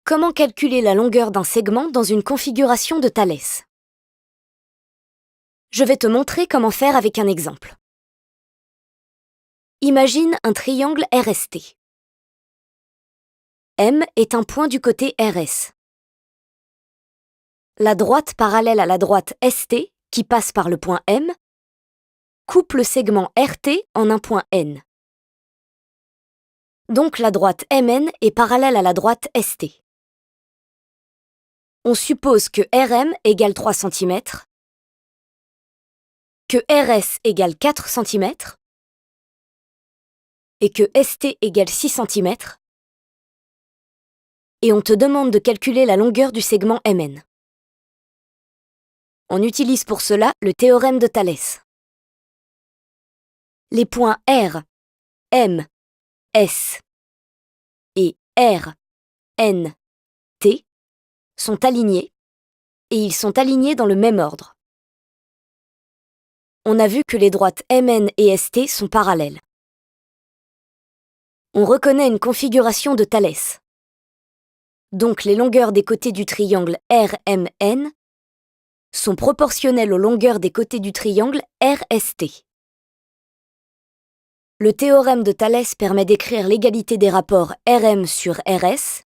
Comment calculer la longueur d'un segment dans une configuration de Thalès? Je vais te montrer comment faire avec un exemple. Imagine un triangle RST. M est un point du côté RS. La droite parallèle à la droite ST, qui passe par le point M, coupe le segment RT en un point N. Donc la droite MN est parallèle à la droite ST. On suppose que RM égale 3 cm, que RS égale 4 cm et que ST égale 6 cm, et on te demande de calculer la longueur du segment MN. On utilise pour cela le théorème de Thalès. Les points R, M, S et R, N, T sont alignés, et ils sont alignés dans le même ordre. On a vu que les droites MN et ST sont parallèles. On reconnaît une configuration de Thalès. Donc les longueurs des côtés du triangle RMN sont proportionnelles aux longueurs des côtés du triangle RST. Le théorème de Thalès permet d'écrire l'égalité des rapports RM sur RS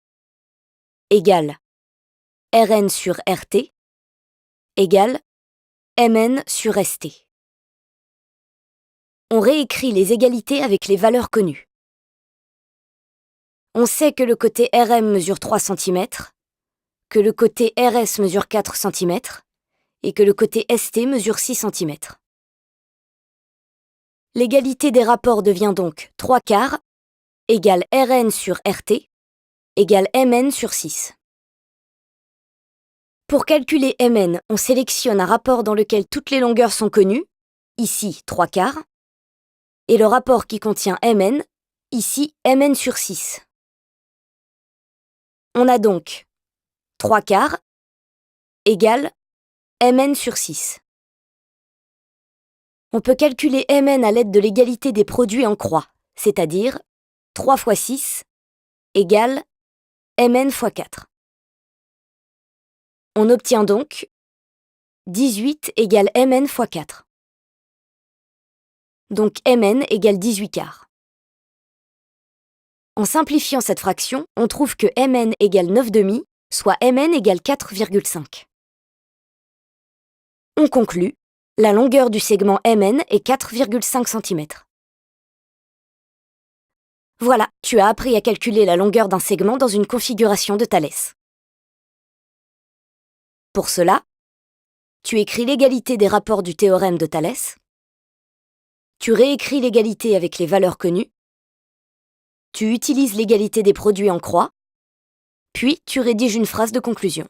égale RN sur RT égale MN sur ST. On réécrit les égalités avec les valeurs connues. On sait que le côté RM mesure 3 cm, que le côté RS mesure 4 cm et que le côté ST mesure 6 cm. L'égalité des rapports devient donc 3/4 égale RN sur RT égale MN sur 6. Pour calculer MN, on sélectionne un rapport dans lequel toutes les longueurs sont connues, ici 3/4, et le rapport qui contient MN, ici MN sur 6. On a donc 3/4 égale MN sur 6. On peut calculer MN à l'aide de l'égalité des produits en croix, c'est-à-dire 3 fois 6 égale MN fois 4. On obtient donc 18 égale MN fois 4. Donc MN égale 18/4. En simplifiant cette fraction, on trouve que MN égale 9/2, soit MN égale 4,5. On conclut, la longueur du segment MN est 4,5 cm. Voilà, tu as appris à calculer la longueur d'un segment dans une configuration de Thalès. Pour cela, tu écris l'égalité des rapports du théorème de Thalès, tu réécris l'égalité avec les valeurs connues, tu utilises l'égalité des produits en croix, puis tu rédiges une phrase de conclusion.